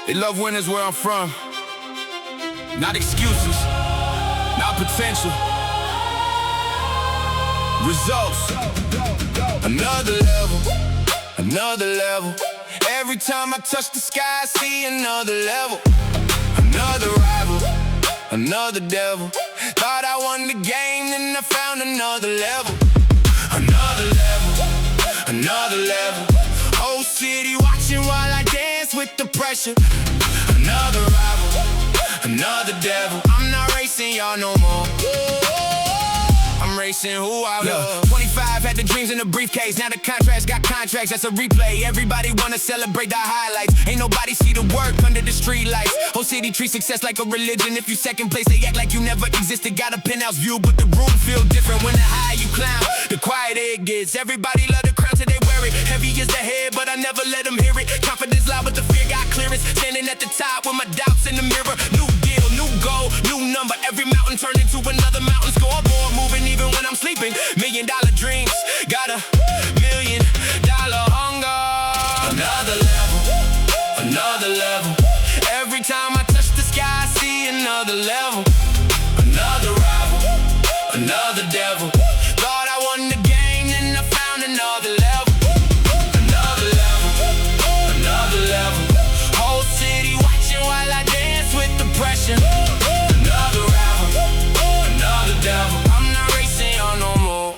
They love winners where I'm from. Not excuses, not potential. Results. Another level, another level. Every time I touch the sky, I see another level. Another rival, another devil. Thought I won the game, then I found another level. Another level, another level. Whole city watching while I dance with the pressure. Another rival, another devil. I'm not racing y'all no more. I'm racing who I love. 25 had the dreams in the briefcase. Now the contracts got contracts, that's a replay. Everybody wanna celebrate the highlights. Ain't nobody see the work under the street lights. Whole city treats success like a religion. If you second place, they act like you never existed. Got a penthouse view, but the room feel different. When the higher you climb, the quieter it gets. Everybody love the crown till they wear it. Heavy is the head, but I never let them hear it. Confidence loud, but the fear got clearance. Standing at the top with my doubts in the mirror. New deal, new goal, new number. Every mountain turned into another mountain. Scoreboard moving even when I'm sleeping. $1 million dreams, got $1 million hunger. Another level, another level. Every time I touch the sky, I see another level. Another rival, another devil. Thought I won the game, then I found another level. Another level, another level. Whole city watching while I dance with the pressure. Another rival, another devil. I'm not racing on no more.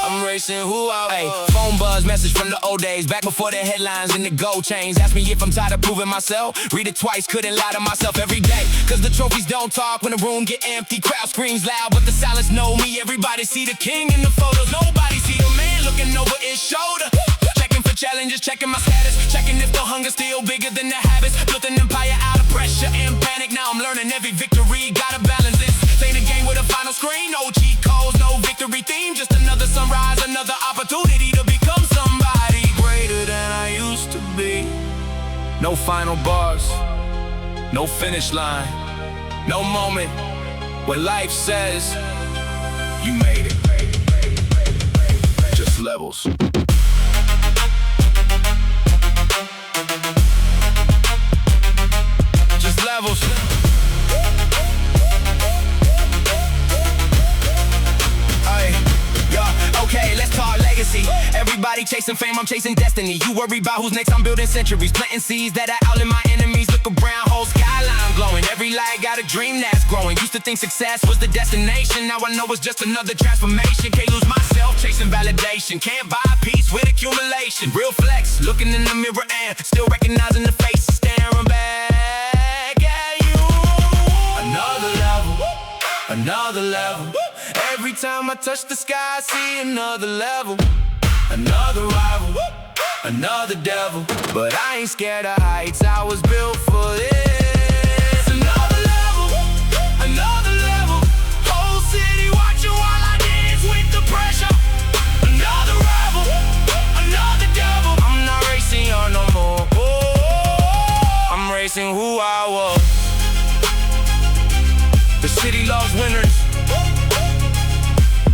I'm racing who I was. Hey, phone buzz message from the old days, back before the headlines and the gold chains. Ask me if I'm tired of proving myself. Read it twice, couldn't lie to myself every day. Cause the trophies don't talk when the room get empty. Crowd screams loud, but the silence know me. Everybody see the king in the photos. Nobody see the man looking over his shoulder. Checking for challenges, checking my status. Checking if the hunger's still bigger than the habits. Built an empire out of pressure and panic. Now I'm learning every victory, gotta balance this. Ain't a game with a final screen, no cheat codes, no victory theme. Just another sunrise, another opportunity to become somebody greater than I used to be. No final bars, no finish line, no moment where life says you made it. Just levels. Just levels. Okay, let's talk legacy. Everybody chasing fame, I'm chasing destiny. You worry about who's next, I'm building centuries. Planting seeds that are out in my enemies. Look around, whole skyline glowing. Every light got a dream that's growing. Used to think success was the destination. Now I know it's just another transformation. Can't lose myself chasing validation. Can't buy peace with accumulation. Real flex, looking in the mirror and still recognizing the face. Staring back at you. Another level, another level. Every time I touch the sky, I see another level. Another rival, another devil. But I ain't scared of heights, I was built for this. Another level, another level. Whole city watching while I dance with the pressure. Another rival, another devil. I'm not racing y'all no more. I'm racing who I was. The city loves winners.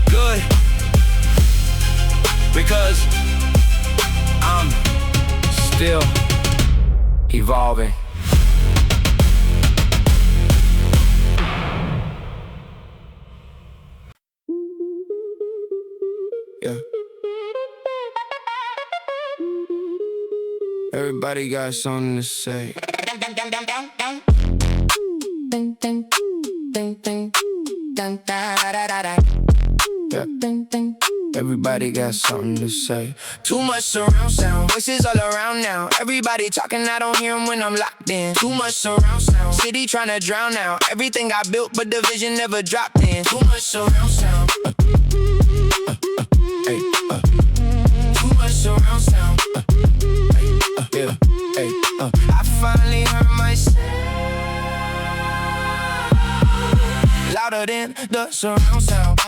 Good, because I'm still evolving. Yeah. Everybody got something to say. Yeah. Everybody got something to say. Too much surround sound, voices all around now. Everybody talking, I don't hear them when I'm locked in. Too much surround sound, city trying to drown out everything I built, but the vision never dropped in. Too much surround sound. Too much surround sound. I finally heard myself louder than the surround sound.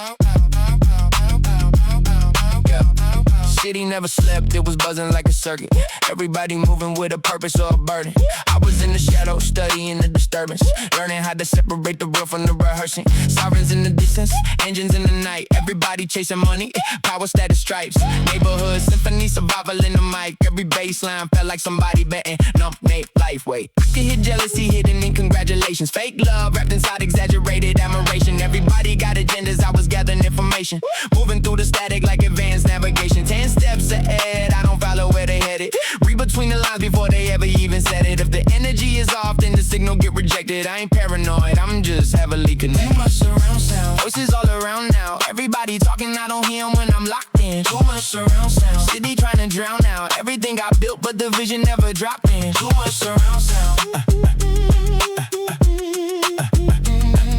city never slept, it was buzzing like a circuit. Everybody moving with a purpose or a burden. I was in the shadow, studying the disturbance, learning how to separate the real from the rehearsing. Sirens in the distance, engines in the night. Everybody chasing money, power, status, stripes. Neighborhood symphony, survival in the mic. Every baseline felt like somebody betting nominate life. Wait, I could hear jealousy hidden in congratulations. Fake love wrapped inside exaggerated admiration. Everybody got agendas, I was gathering information, moving through the static like advanced navigation. 10 steps ahead, I don't follow where they headed. Read between the lines before they ever even said it. If the energy is off, then the signal get rejected. I ain't paranoid, I'm just heavily connected. Too much surround sound, voices all around now. Everybody talking, I don't hear them when I'm locked in. Too much surround sound, city trying to drown out everything I built, but the vision never dropped in. Too much surround sound.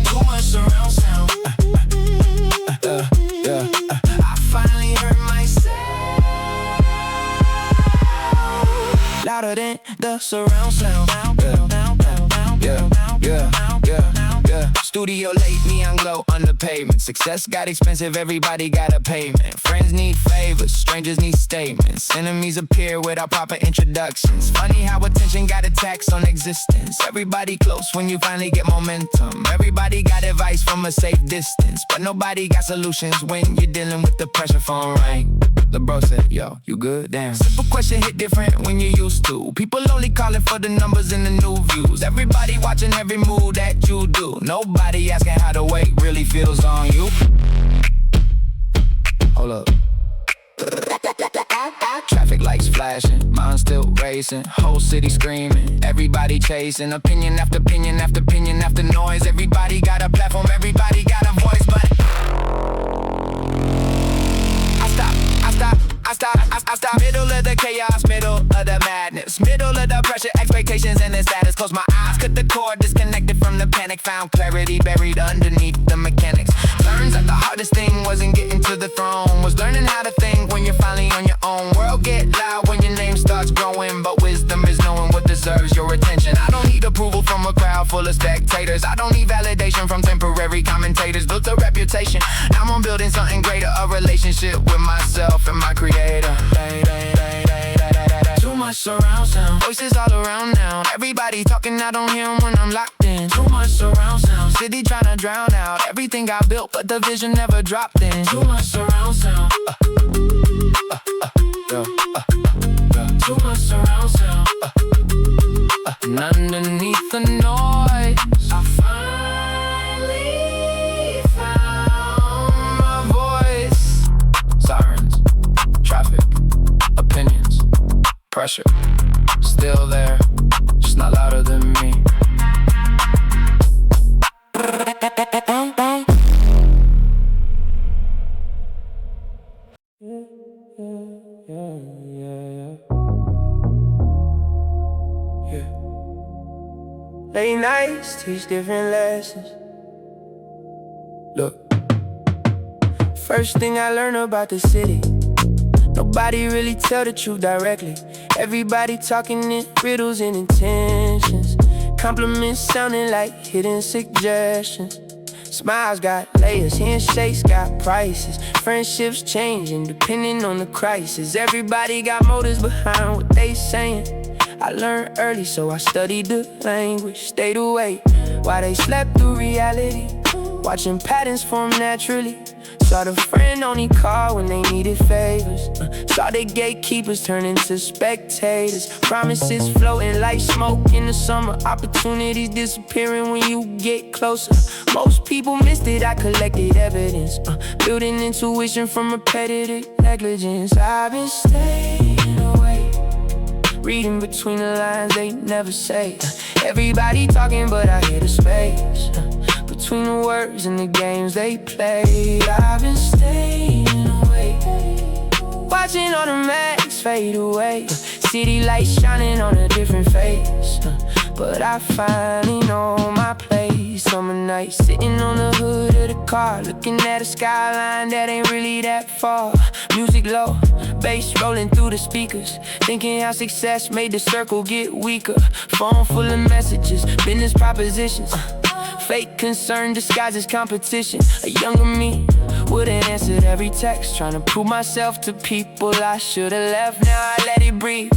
Too much surround sound. I finally heard myself louder than the surround sound. Studio late, neon glow on the pavement. Success got expensive, everybody got a payment. Friends need favors, strangers need statements. Enemies appear without proper introductions. Funny how attention got a tax on existence. Everybody close when you finally get momentum. Everybody got advice from a safe distance, but nobody got solutions when you're dealing with the pressure phone ring. The bro said, yo, you good? Damn. Simple question hit different when you used to. People only calling for the numbers and the new views. Everybody watching every move that you do. Nobody asking how the weight really feels on you. Hold up. Traffic lights flashing, mind still racing, whole city screaming, everybody chasing, opinion after opinion after opinion after noise. Everybody got a platform, everybody got a voice, but I stop. Middle of the chaos, middle of the madness, middle of the pressure, expectations and the status. Close my eyes, cut the cord, disconnected from the panic. Found clarity buried underneath the mechanics. Learns that the hardest thing wasn't getting to the throne, was learning how to think when you're finally on your own. World get loud when your name starts growing, but wisdom is knowing what deserves your attention. I don't need approval from a crowd full of spectators. I don't need validation from temporary commentators. Built a reputation, now I'm building something greater, a relationship with myself and my creator. Too much surround sound, voices all around now. Everybody talking, I don't hear them when I'm locked in. Too much surround sound, city trying to drown out everything I built, but the vision never dropped in. Too much surround sound. Too much surround sound. And underneath the noise, I finally found my voice. Sirens, traffic, opinions, pressure, still there, just not louder than me. Late nights teach different lessons. Look, first thing I learned about the city, nobody really tell the truth directly. Everybody talking in riddles and intentions. Compliments sounding like hidden suggestions. Smiles got layers, handshakes got prices. Friendships changing depending on the crisis. Everybody got motives behind what they saying. I learned early, so I studied the language. Stayed awake while they slept through reality, watching patterns form naturally. Saw the friend only call when they needed favors. Saw the gatekeepers turn into spectators. Promises floating like smoke in the summer. Opportunities disappearing when you get closer. Most people missed it, I collected evidence. Building intuition from repetitive negligence. I've been staying away, reading between the lines they never say. Everybody talking, but I hear the space between the words and the games they play. I've been staying away, watching all the masks fade away. City lights shining on a different face, but I finally know my place. Summer night, sitting on the hood of the car, looking at a skyline that ain't really that far. Music low, bass rolling through the speakers, thinking how success made the circle get weaker. Phone full of messages, business propositions, fake concern disguised as competition. A younger me Wouldn't answer every text, trying to prove myself to people I should've left. Now I let it breathe.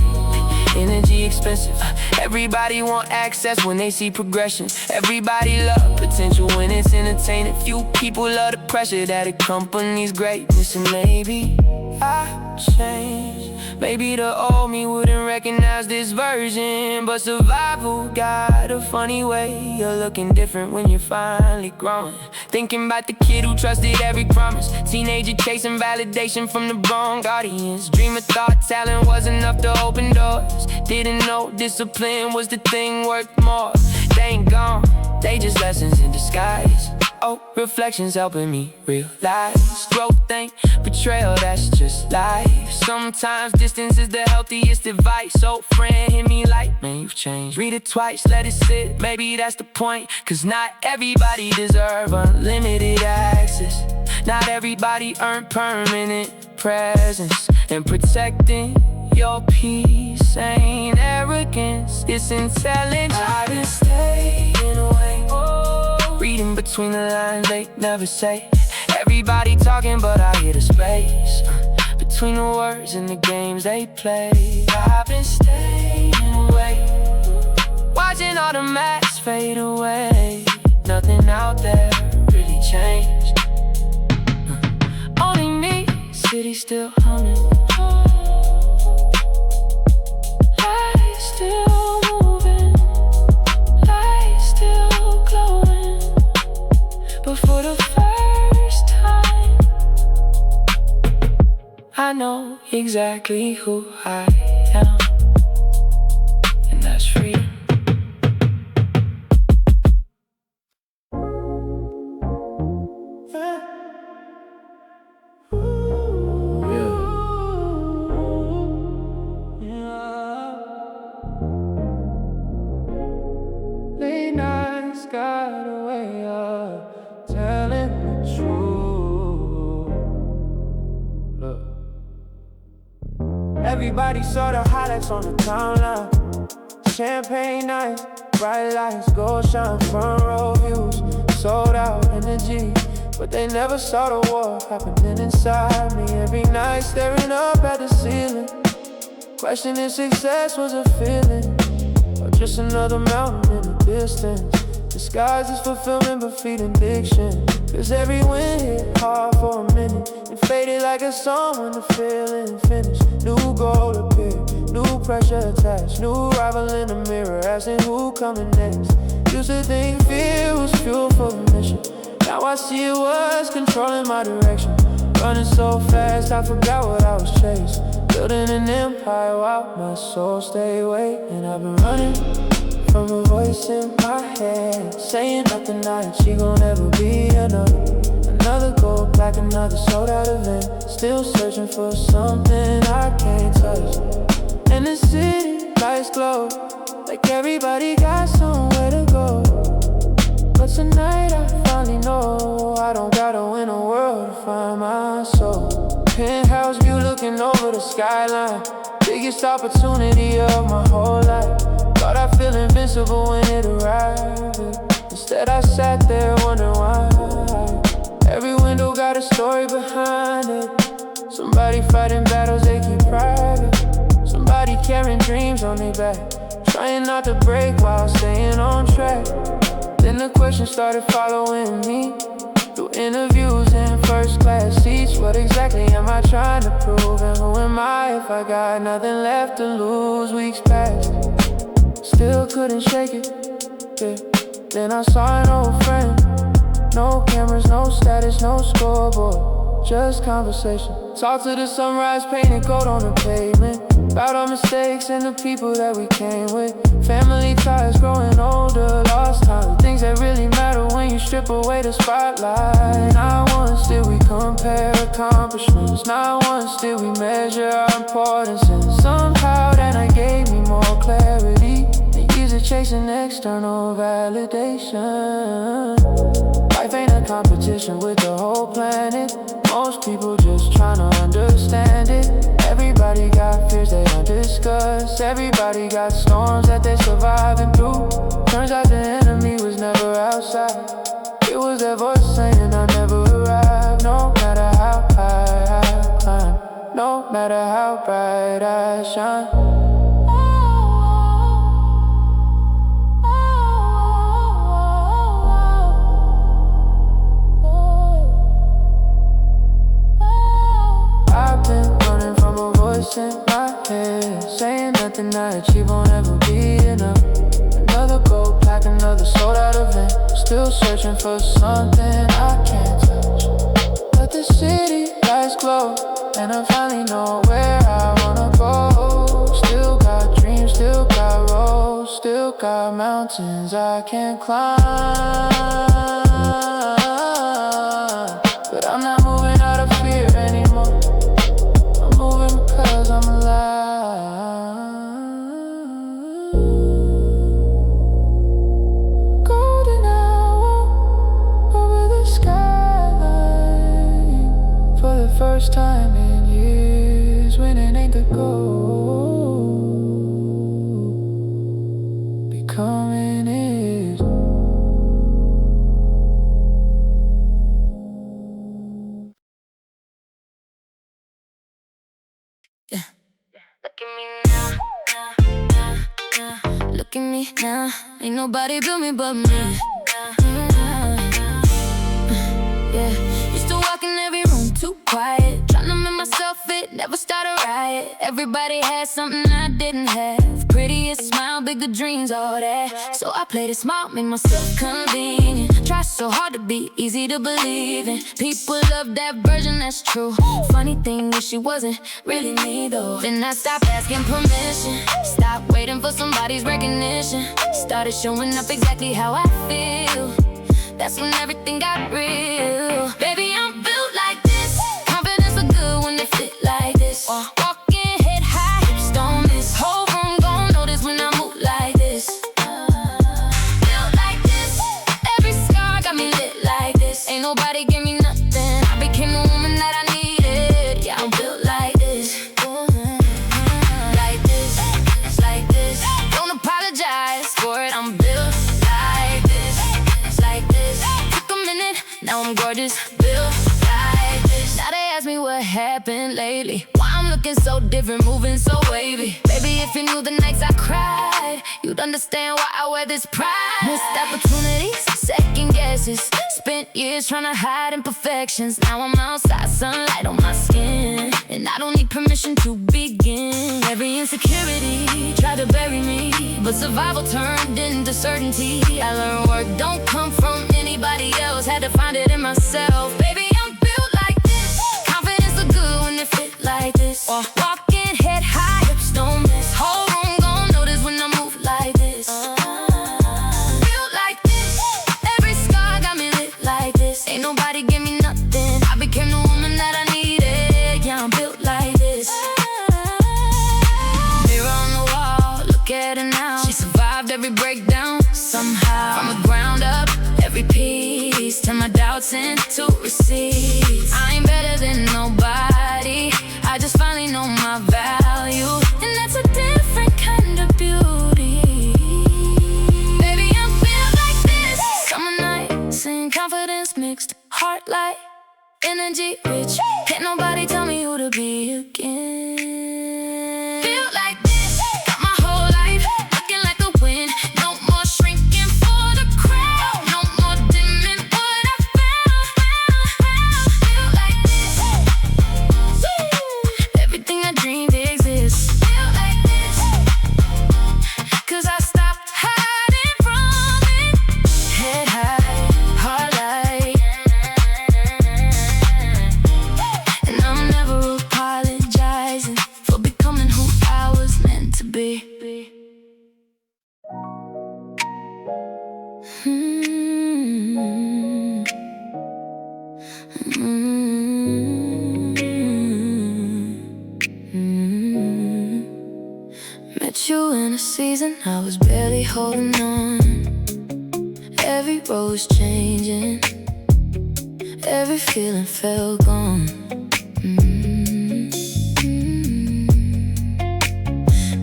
Energy expensive. Everybody want access when they see progression. Everybody love potential when it's entertaining. Few people love the pressure that accompanies greatness. And maybe I changed. Maybe the old me wouldn't recognize this version, but survival got a funny way of looking different when you're finally growing. Thinking about the kid who trusted every promise, teenager chasing validation from the wrong audience. Dreamer thought talent was enough to open doors, didn't know discipline was the thing worth more. They ain't gone, they just lessons in disguise. Oh, reflections helping me realize growth ain't betrayal, that's just life. Sometimes distance is the healthiest advice. Old friend hit me like, man, you've changed. Read it twice, let it sit, maybe that's the point. Cause not everybody deserve unlimited access. Not everybody earn permanent presence. And protecting your peace ain't arrogance, it's intelligence. I've been staying away, reading between the lines, they never say. Everybody talking, but I hear the space between the words and the games they play. I've been staying away, watching all the masks fade away. Nothing out there really changed. Only me, city still humming. Lights still moving, lights still glowing. But for the first time, I know exactly who I am, and that's free. Late nights got a way of telling the truth. Look, everybody saw the highlights on the timeline. Champagne nights, bright lights, gold shine, front row views, sold out energy. But they never saw the war happening inside me. Every night staring up at the ceiling, questioning success was a feeling, or just another mountain in the distance. Disguised as fulfillment but feeding addiction. Cause every win hit hard for a minute and faded like a song when the feeling finished. New goal appeared, new pressure attached, new rival in the mirror asking who coming next. Used to think fear was fuel for the mission, now I see it was controlling my direction. Running so fast I forgot what I was chasing. Building an empire while my soul stay waiting. I've been running from a voice in my head saying that the night she gon' never be enough. Another gold plaque, another sold out event. Still searching for something I can't touch. And the city lights glow like everybody got somewhere to go. But tonight I finally know I don't gotta win a world to find my soul. Penthouse view looking over the skyline, biggest opportunity of my whole life. Thought I'd feel invincible when it arrived. Instead I sat there wondering why. Every window got a story behind it. Somebody fighting battles they keep private. Somebody carrying dreams on their back, trying not to break while staying on track. Then the questions started following me through interviews in first class seats. What exactly am I trying to prove? And who am I if I got nothing left to lose? Weeks passed, still couldn't shake it, yeah. Then I saw an old friend. No cameras, no status, no scoreboard, just conversation. Talk to the sunrise, painted gold on the pavement. About our mistakes and the people that we came with. Family ties growing older, lost time. Things that really matter when you strip away the spotlight. Not once did we compare accomplishments, not once did we measure our importance. And somehow that night gave me more clarity. The years of chasing external validation. Life ain't a competition with the whole planet. Most people just tryna understand it. Everybody got fears they don't discuss. Everybody got storms that they surviving through. Turns out the enemy was never outside. It was their voice saying I never arrived. No matter matter how bright I shine. I've been running from a voice in my head, saying nothing I achieve won't ever be enough. Another gold plaque, another sold out event. Still searching for something I can't touch. But the city lights glow, and I finally know where I wanna go. Still got dreams, still got roads, still got mountains I can't climb. But I'm not moving out of fear anymore. I'm moving because I'm alive. Golden hour over the skyline. For the first time in years, winning ain't the goal, becoming is. Yeah. Look at me now, look at me now. Ain't nobody built me but me. Yeah, used to walk in every room too quiet, tryna make myself fit, never start a riot. Everybody had something I didn't have. Prettiest smile, bigger dreams, all that. So I played it smart, made myself convenient. Tried so hard to be easy to believe in. People love that version, that's true. Funny thing is she wasn't really me though. Then I stopped asking permission, stopped waiting for somebody's recognition. Started showing up exactly how I feel. That's when everything got real. Baby, I'm built like this. Confidence look good when they fit like this. Walking head high, hips don't miss. Whole room gon' notice when I move like this. Built like this. Every scar got me lit like this. Ain't nobody give me nothing. I became the woman that I needed. Yeah, I'm built like this. Like this, like this. Don't apologize for it. I'm built like this. Like this. Took a minute, now I'm gorgeous. Built like this. Now they ask me what happened lately, why I'm looking so different, moving so wavy. Baby, if you knew the nights I cried, you'd understand why I wear this pride. Missed opportunities, second guesses. Spent years trying to hide imperfections. Now I'm outside, sunlight on my skin, and I don't need permission to begin. Every insecurity tried to bury me, but survival turned into certainty. I learned work don't come from anybody else, had to find it in myself. Baby, I'm built like this. Confidence look good when it fit like this. Walking head high, hips don't miss. Whole room gon' notice when I move like this. Built like this. Every scar got me lit like this. Ain't nobody give me nothing. I became the woman that I needed. Yeah, I'm built like this. Mirror on the wall, look at her now. She survived every breakdown somehow. From the ground up, every piece, turn my doubts into receipts. I ain't better than nobody, I just finally know my value, and that's a different kind of beauty. Baby, I'm built like this. Summer nights and confidence mixed, heart light, energy rich. Can't nobody tell me who to be again. Built like this, got my whole life looking like the wind. No more shrinking for the crowd, no more dimming what I found. Built like this. Everything I dreamed exists. Built like this. 'Cause I stopped hiding from it. Head high, heart light, and I'm never apologizing for becoming who I was meant to be. Met you in a season I was barely holding on. Every road was changing, every feeling felt gone.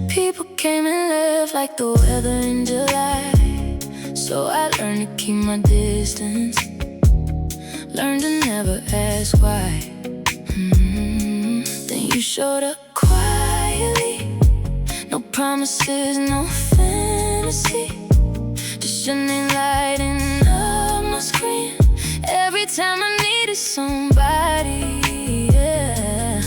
People came and left like the weather in July. So I learned to keep my distance, learned to never ask why. Then you You showed up quietly, no promises, no fantasy, just your name lighting up my screen every time I needed somebody, yeah.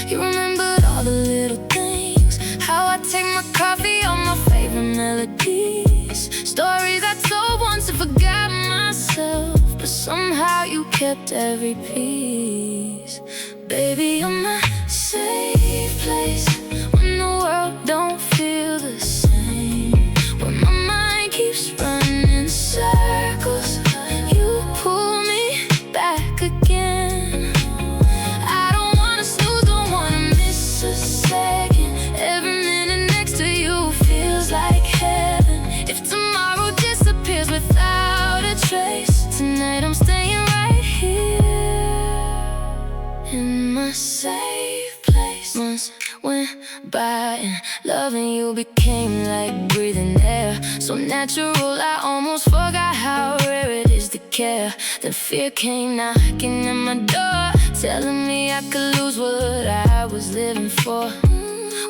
You remembered all the little things, how I take my coffee on my favorite melodies, stories I told once and forgot myself, but somehow you kept every piece. Baby, you're my safe place when the world don't feel the same, when my mind keeps running in circles, you pull me back again. I don't wanna snooze, don't wanna miss a second. Every minute next to you feels like heaven. If tomorrow disappears without a trace, tonight I'm staying right here in my safe place. Months went by and loving you became like breathing air, so natural I almost forgot how rare it is to care. Then fear came knocking at my door, telling me I could lose what I was living for.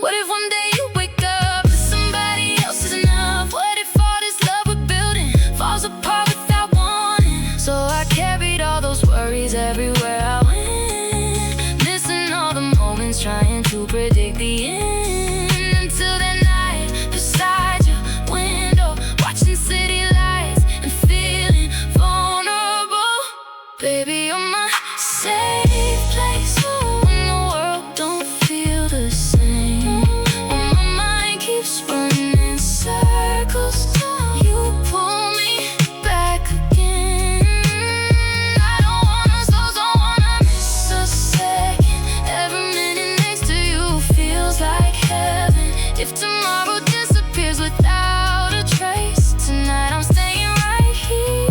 What if one day you wake up and somebody else is enough? What if all this love we're building falls apart without warning? So I carried all those worries everywhere I went, missing all the moments, trying to predict the end. Until that night beside your window, watching city lights and feeling vulnerable. Baby, you're my safe place when the world don't feel the same, when my mind keeps running in circles, you pull me back again. I don't wanna slow, don't wanna miss a second. Every minute next to you feels like heaven. If tomorrow disappears without a trace, tonight I'm staying right here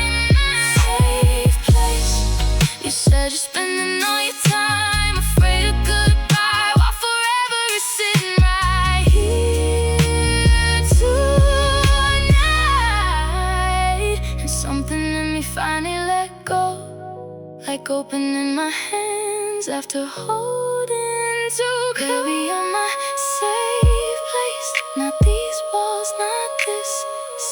in my safe place. You said you're spending all your time afraid of goodbye, while forever is sitting right here tonight. And something in me finally let go, like opening my hands after holding too close. Baby, you're my safe place, not these walls, not this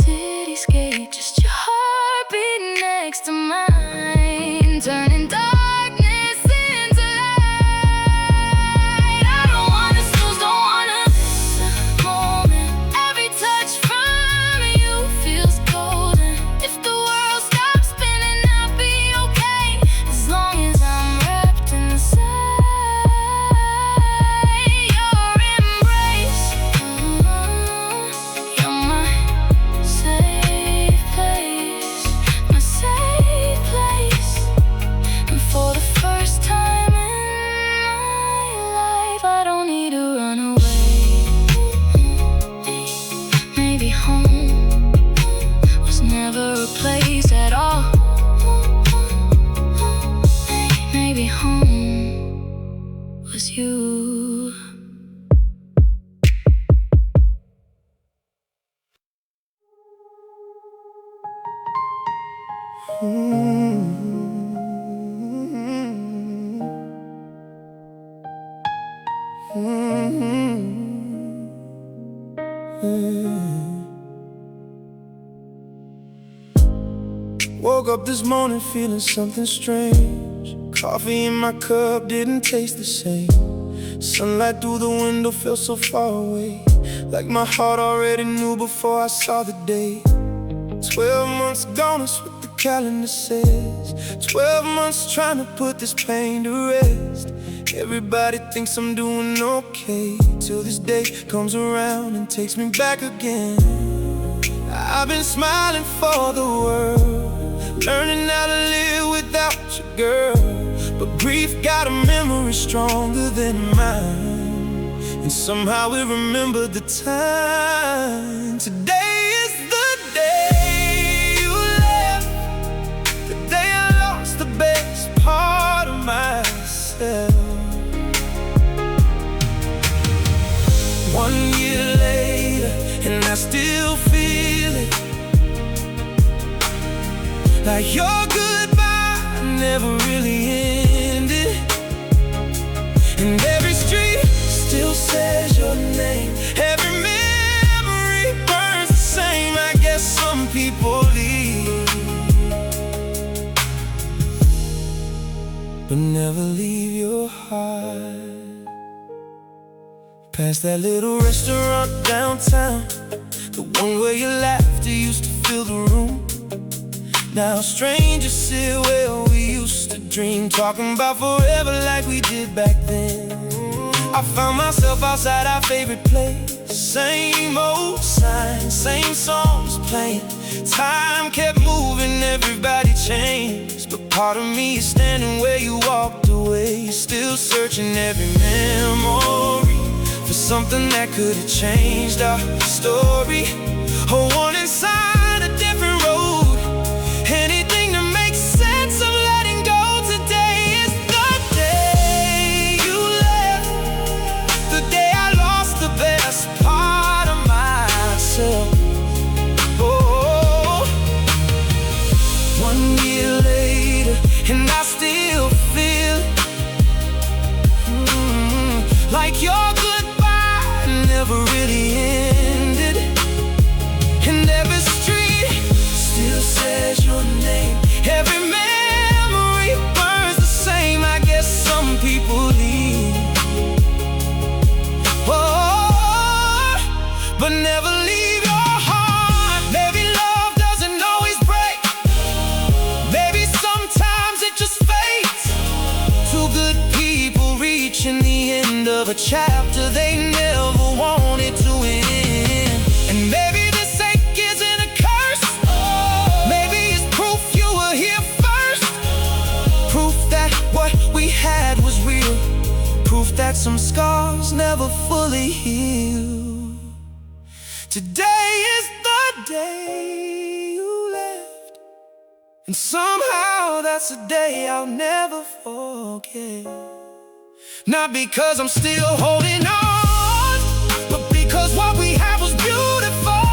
cityscape, just your heartbeat next to mine, turning darkness into light. I don't wanna snooze, don't wanna miss a moment. Every touch from you feels golden. If the world stops spinning, I'll be okay, as long as I'm wrapped inside your embrace. You're my safe place, my safe place. And for the first time in my life, I don't need to run away. Maybe home was never a place at all. Maybe home was you. Woke up this morning feeling something strange. Coffee in my cup didn't taste the same. Sunlight through the window felt so far away, like my heart already knew before I saw the day. 12 months gone is what the calendar says. 12 months trying to put this pain to rest. Everybody thinks I'm doing okay, till this day comes around and takes me back again. I've been smiling for the world, learning how to live without you, girl. But grief got a memory stronger than mine, and somehow we remember the time. Today is the day you left, the day I lost the best part of myself. 1 year later, and I still feel it, like your goodbye never really ended. And every street still says your name. Every memory burns the same. I guess some people leave, but never leave your heart. Past that little restaurant downtown, the one where you laughed, you used to fill the room. Now strangers sit where we used to dream, talking about forever like we did back then. I found myself outside our favorite place. Same old signs, same songs playing. Time kept moving, everybody changed, but part of me is standing where you walked away, still searching every memory for something that could have changed our story. A warning sign, a different road. Anything to make sense of letting go. Today is the day you left, the day I lost the best part of myself. Oh, 1 year later, and I still feel like your goodbye never really ended. And every street still says your name. Every memory burns the same. I guess some people leave, oh, but never leave your heart. Maybe love doesn't always break. Maybe sometimes it just fades. Two good people reaching the end of a chapter they never wanted to end. And maybe this ache isn't a curse. Maybe it's proof you were here first. Proof that what we had was real. Proof that some scars never fully heal. Today is the day you left, and somehow that's a day I'll never forget. Not because I'm still holding on, but because what we had was beautiful.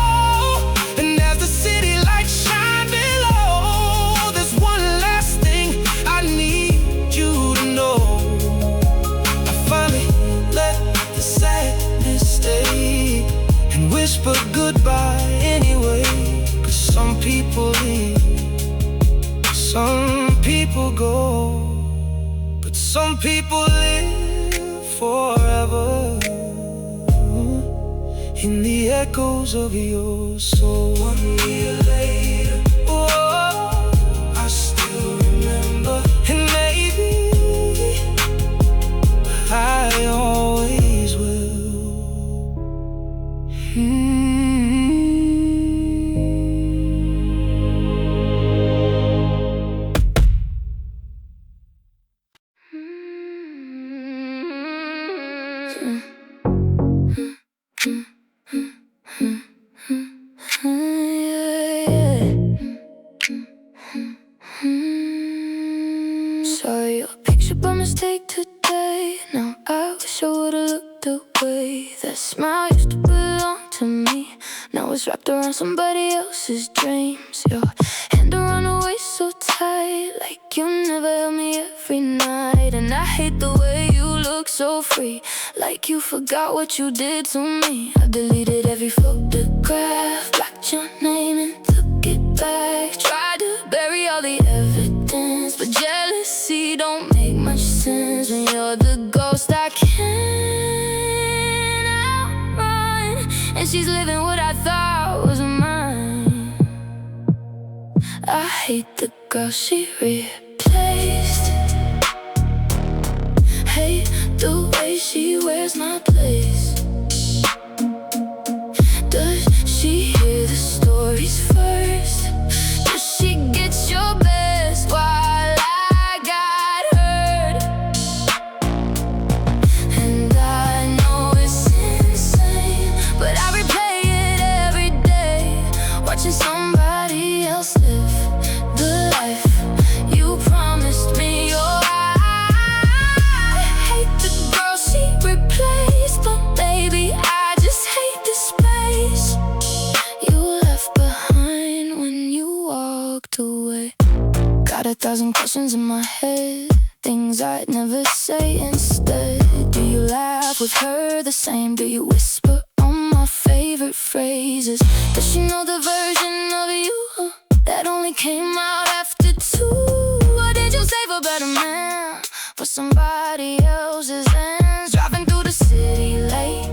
And as the city lights shine below, there's one last thing I need you to know. I finally let the sadness stay and whisper goodbye anyway. 'Cause some people leave, some people go, but some people live forever in the echoes of your soul. 1 year later, oh, I still remember. And maybe I always will. Saw your picture by mistake today. Now I wish I would've looked away. That smile used to belong to me. Now it's wrapped around somebody else's dreams. Your hand around the waist so tight, like you never held me every night. And I hate the way you look so free, like you forgot what you did to me. I deleted every photograph, blocked your name and took it back. Tried to bury all the evidence, but jealousy don't make much sense when you're the ghost I can't outrun. And she's living what I thought was mine. I hate the girl she replaced. Hate the way she wears my place. Does she hear the stories first? Does she get your best while I got hurt? And I know it's insane, but I replay it every day, watching somebody else live the life you promised me. Oh, I hate the girl she replaced, but baby, I just hate the space you left behind when you walked away. Got 1,000 questions in my head, things I'd never say instead. you laugh with her the same? Do you whisper on my favorite phrases? Does she know the version of you that only came out after two? Or did you save a better man for somebody else's ends? Driving through the city late,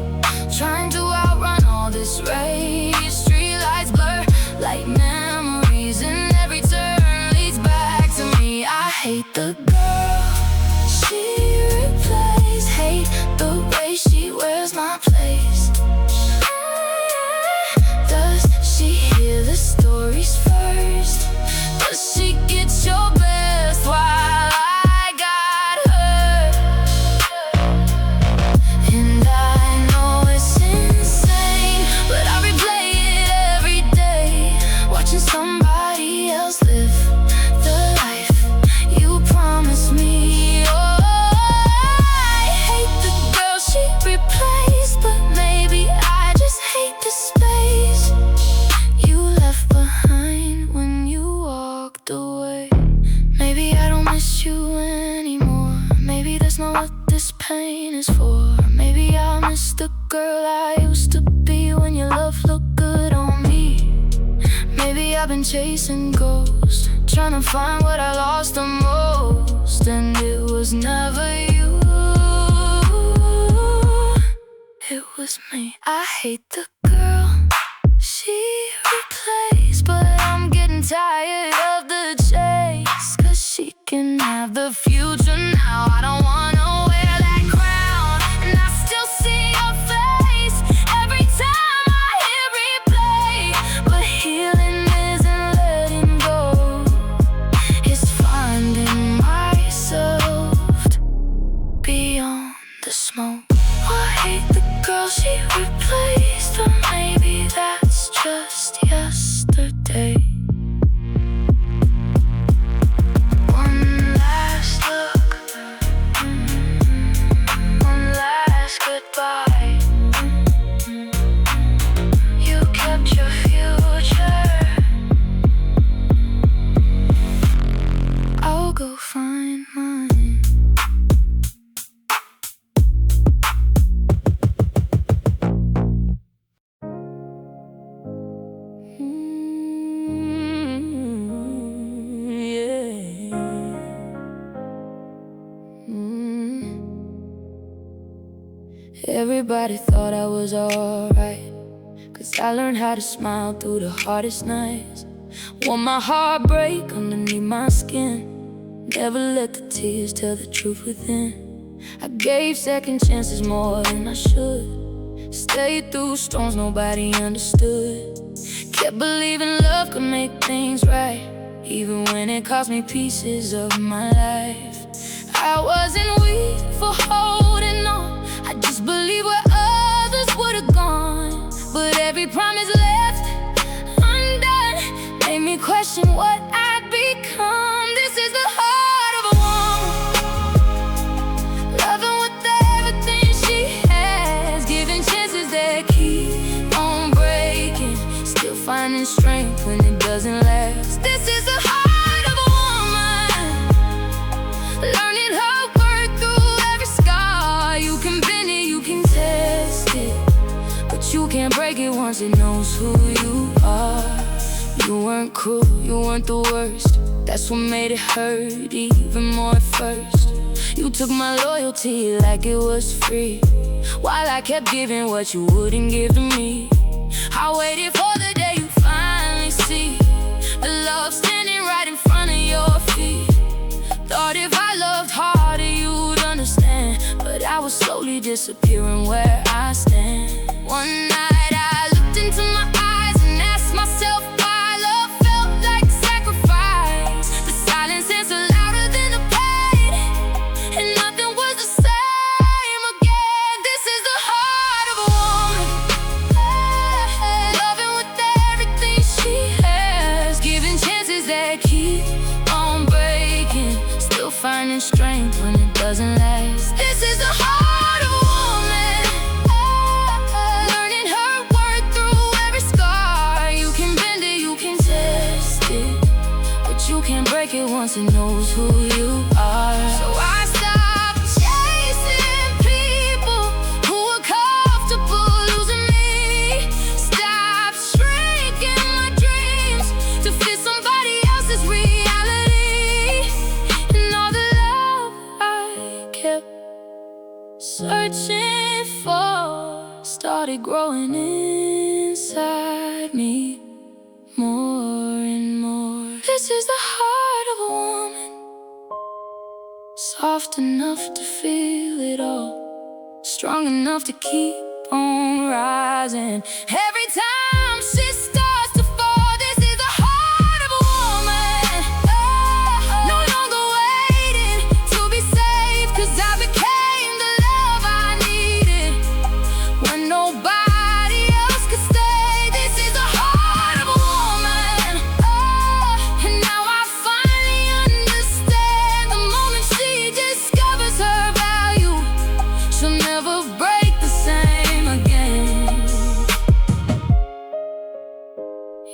trying to outrun all this race. Streetlights blur like memories, and every turn leads back to me. I hate the girl she replaced, hate the way she wears my place. Does she hear the stories first? Does she get your best while I got hurt? And I know it's insane, but I replay it every day, watching somebody else live the life you promised me. Oh, I hate the girl she replaced, but maybe I just hate the space you left behind when you walked away. Maybe I don't miss you anymore. Maybe that's not what this pain is for. Maybe I'll miss the girl I used to be when your love looked good on me. Maybe I've been chasing ghosts, trying to find what I lost the most, and it was never you, it was me. I hate the girl she replaced, but I'm getting tired of the chase. 'Cause she can have the future now. I don't wanna wear that crown, and I still see your face every time I hit replay. But healing isn't letting go, it's finding myself beyond the smoke. I hate the girl she replaced, or maybe that's just yesterday. One last look, one last goodbye. You kept your future, I'll go find mine. Everybody thought I was alright, 'cause I learned how to smile through the hardest nights. Wore my heart break underneath my skin, never let the tears tell the truth within. I gave second chances more than I should, stayed through storms nobody understood. Kept believing love could make things right, even when it cost me pieces of my life. I wasn't weak for holding on, I just believed where others would've gone. But every promise left undone made me question what I'd become. This is the heart of a woman, loving with everything she has, giving chances that keep on breaking, still finding strength when it doesn't last. This is the heart of a woman, learning her worth through every scar. You can bend it, you can test it, but you can't break it once it knows who you are. You weren't cruel, you weren't the worst, that's what made it hurt even more at first. You took my loyalty like it was free, while I kept giving what you wouldn't give to me. I waited for the day you finally see the love standing right in front of your feet. Thought if I loved harder you'd understand, but I was slowly disappearing where I stand. One night I looked into my eyes and asked myself why love felt like sacrifice. The silence answered louder than the pain, and nothing was the same again. This is the heart of a woman, loving with everything she has, giving chances that keep on breaking, still finding strength when it doesn't last. This is the heart of a woman, learning her worth through every scar. You can bend it, you can test it, but you can't break it once it knows who you are. So I stopped chasing people searching for started growing inside me more and more. This is the heart of a woman, soft enough to feel it all, strong enough to keep on rising. Every time she starts to fall, this is the heart of a woman. No longer waiting to be saved, 'cause I became the love I needed when nobody else could stay. This is the heart of a woman. And now I finally understand. The moment she discovers her value, she'll never break the same again.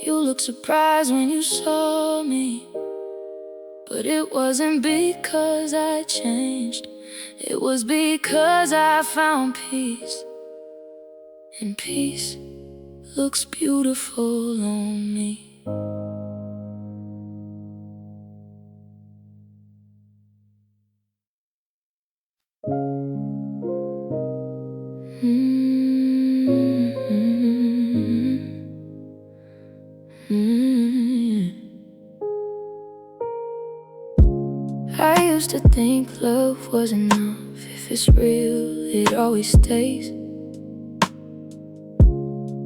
You looked surprised when you saw me, but it wasn't because I changed. It was because I found peace, and peace looks beautiful on me. I used to think love was enough. If it's real, it always stays.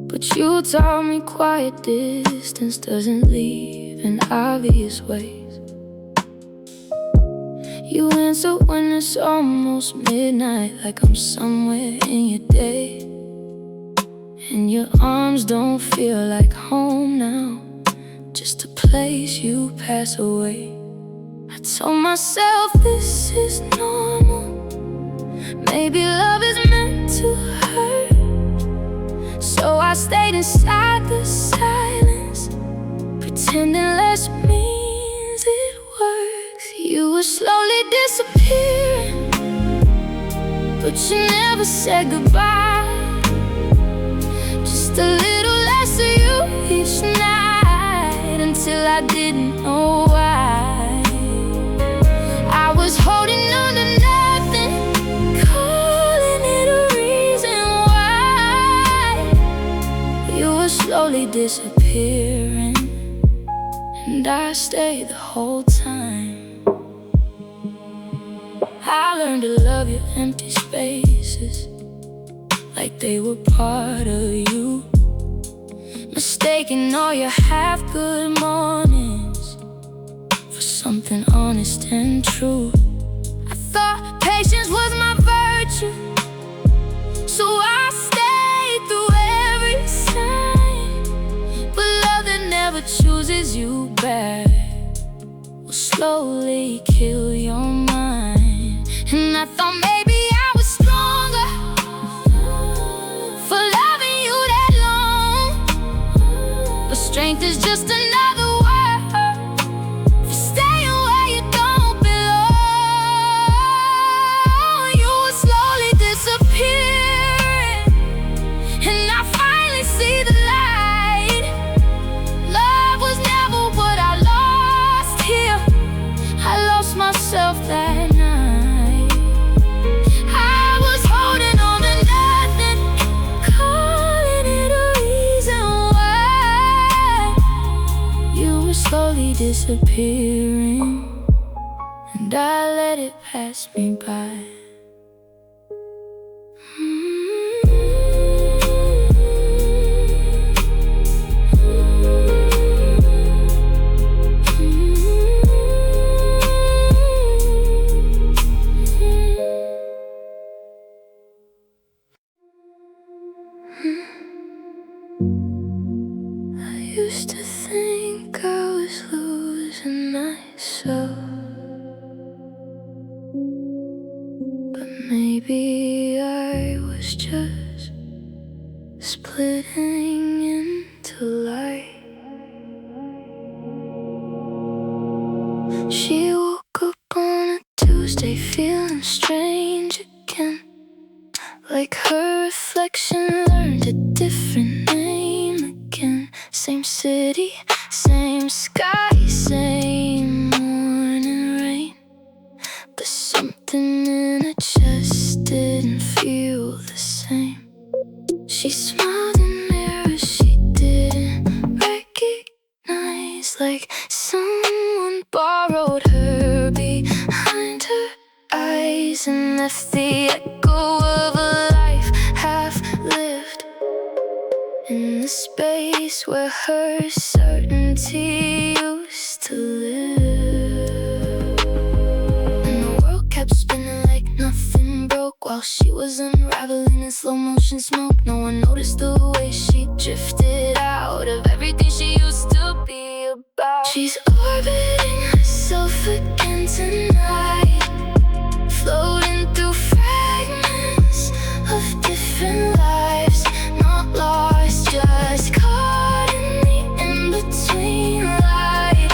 But you taught me quiet distance doesn't leave in obvious ways. You answer when it's almost midnight, like I'm somewhere in your day. And your arms don't feel like home now, just a place you pass away. I told myself this is normal, maybe love is meant to hurt. So I stayed inside the silence, pretending less means it works. You were slowly disappearing, but you never said goodbye. Just a little less of you each night, until I didn't know why. I was holding on to nothing, calling it a reason why. You were slowly disappearing, and I stayed the whole time. I learned to love your empty spaces, like they were part of you. Mistaking all your half-good mornings for something honest and true. I thought patience was my virtue, so I stayed through every sign. But love that never chooses you back will slowly kill your mind. And I thought maybe I was stronger for loving you that long, but strength is just another word for staying where you don't belong. You were slowly disappearing, and I finally see the light. Love was never what I lost here. I lost myself that night. I was holding on to nothing, calling it a reason why. You were slowly disappearing, and I let it pass me by. I used to think I was losing myself, but maybe I was just splitting into light. She woke up on a Tuesday feeling strange again, like her reflection learned a different name again. Same city, same sky, same morning rain, but something in it just didn't She smiled in mirrors she didn't recognize, like someone borrowed her behind her eyes and left the echo of a life half lived in the space where her certainty used to live. And the world kept spinning like nothing broke while she was unraveling in slow motion smoke. No one noticed the way she drifted out of everything she used to be about. She's orbiting herself again tonight, floating through fragments of different lives, not lost, just caught in the in-between light,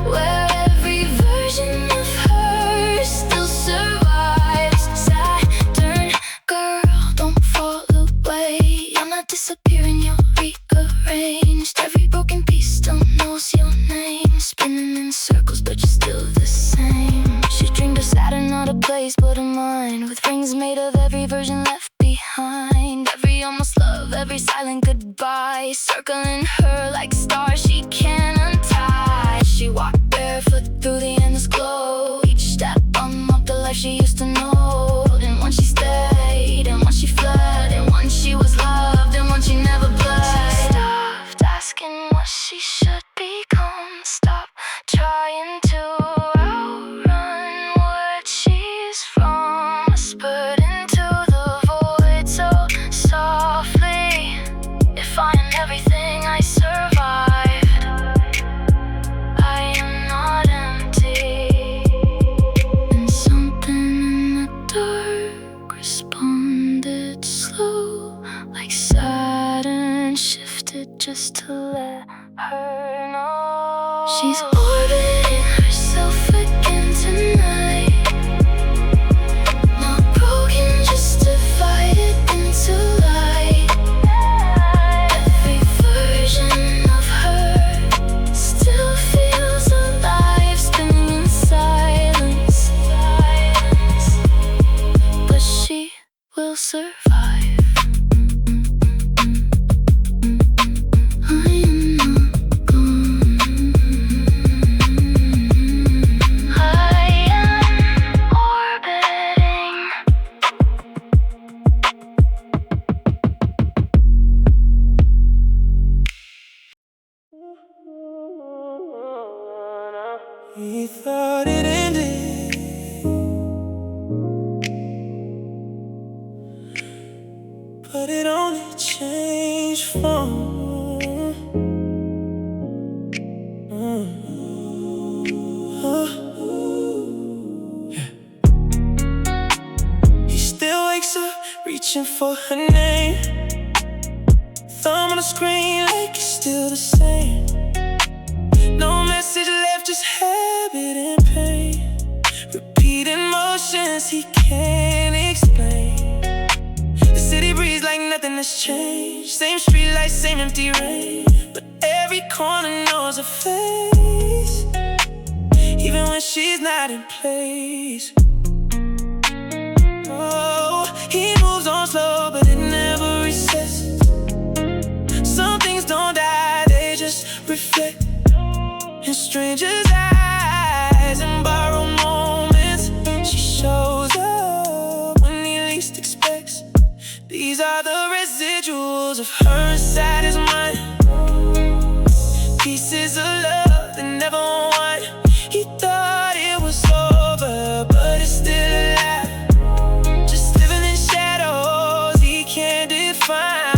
where every version of her still survives. Saturn, girl, don't fall away. You're not disappearing, you're rearranged. Every broken piece still knows your name, spinning in circles, but you're still the same. She dreamed of Saturn, not a place but a mind, with rings made of every version left behind. Every almost love, every silent goodbye, circling her like stars she can't untie. She walked barefoot through the endless glow, each step unlocked the life she used to know. And once she stayed, and once she fled, and once she was loved, and once she never bled. She stopped asking what she should become, stopped trying to outrun what she's from, whispered into the void so softly, defying everything I survived. I am not empty. And something in the dark responded slow, like Saturn shifted just to let her know. She's orbiting herself again tonight, not broken, just divided into light. Every version of her still feels alive, spinning in silence, but she will survive. I am not gone. I am orbiting. He thought it ended, but it only changed from He still wakes up reaching for her name, thumb on the screen like it's still the same. No message left, just habit and pain, repeating motions he can't explain. The city breathes like nothing has changed, same street lights, same empty rain, but every corner knows her face, even when she's not in place. Oh, he moves on slow, but it never resets. Some things don't die, they just reflect in strangers' eyes and borrowed moments. She shows up when he least expects. These are the residuals of her inside his mind, pieces of love that never won. He thought it was over, but it's still alive, just living in shadows he can't define.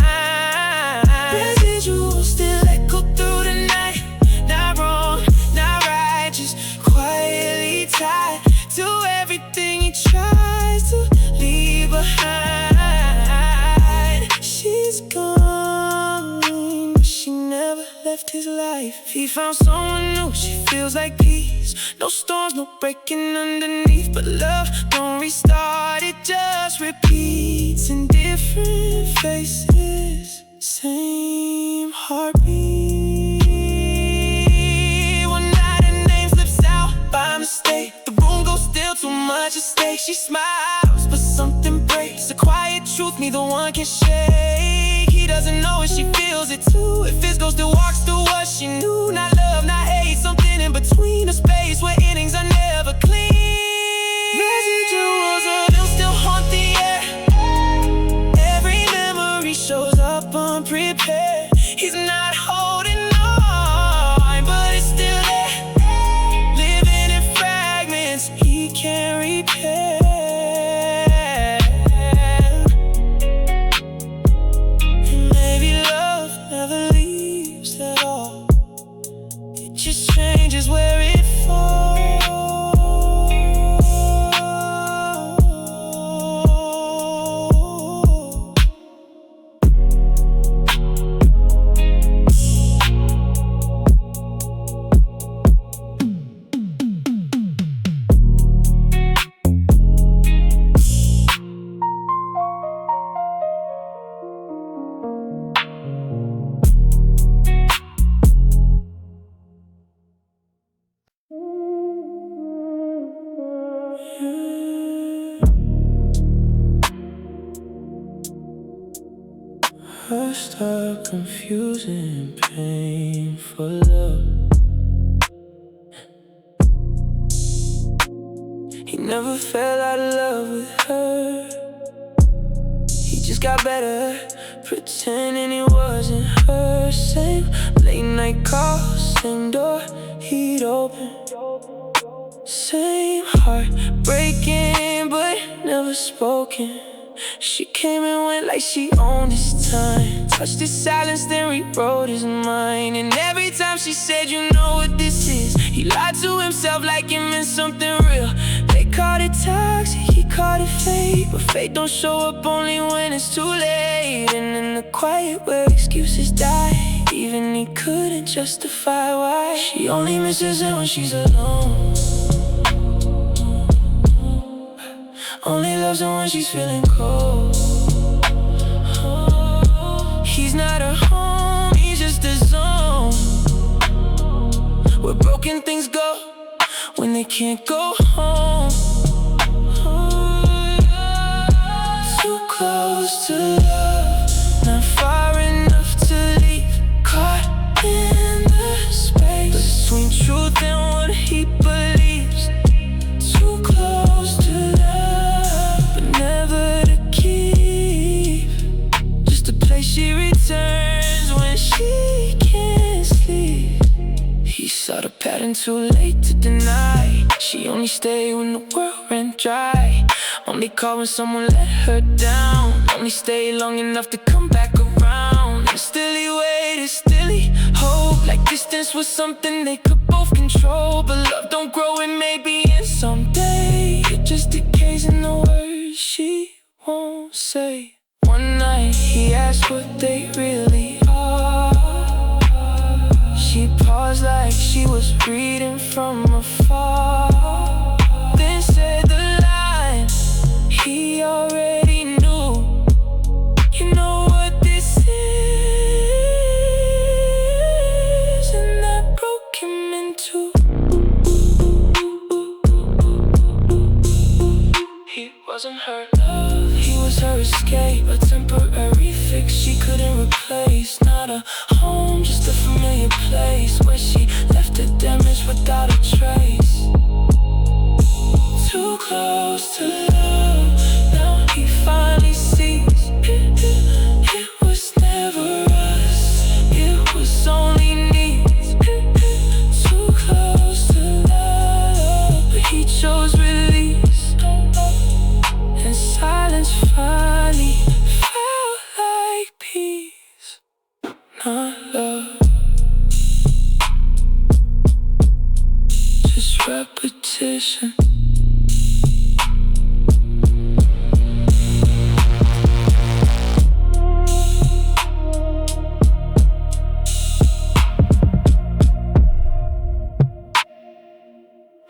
Residuals still echo through the night, not wrong, not right, just quietly tied to everything he tries to leave behind. She's gone, but she never left his life. He found someone new, she feels like peace. No storms, no breaking underneath, but love don't restart, it just repeats in different faces, same heartbeat. One night her name slips out by mistake, the room goes still, too much at stake. She smiles, but something breaks, a quiet truth neither one can shake. doesn't know it, she feels it too. If it goes to walks through what she knew. Not love, not hate, something in between. A space where innings are never clean. Residuals of them still haunt the air. Every memory shows up unprepared. He's not holding on, but it's still there, living in fragments he can't repair. And maybe love never leaves at all. It just changes where it falls. I start confusing pain for love. He never fell out of love with her. He just got better, pretending it wasn't her. Same late night calls, same door he'd open. Same heart breaking, but never spoken. She came and went like she owned his time. Touched his silence, then rewrote his mind. And every time she said, you know what this is, he lied to himself like it meant something real. They called it toxic, he called it fate. But fate don't show up only when it's too late. And in the quiet where excuses die, even he couldn't justify why. She only misses him when she's alone. Only loves her when she's feeling cold. He's not her home, he's just a zone where broken things go when they can't go home. Too close to love, not far enough to leave. Caught in the space between truth and what he believes. Too close to love, but never to keep. Just a place she returns when she can't sleep. He saw the pattern too late to deny. She only stayed when the world ran dry. Only called when someone let her down. Only stayed long enough to come back around. And still he waited, still he hoped, like distance was something they could both control. But love don't grow, it may be in someday. It just decays in the words she won't say. One night he asked what they really are. She paused like she was reading from afar, then said the line he already knew. You know what this is, and that broke him in two. He wasn't her love, he was her escape. A temporary fix she couldn't replace. Not a home, just a familiar place where she left her damage without a trace. Too close to love, now he finally sees it was never us, it was only needs. Too close to love, but he chose release. And silence finally felt like peace, not love. Just repetition.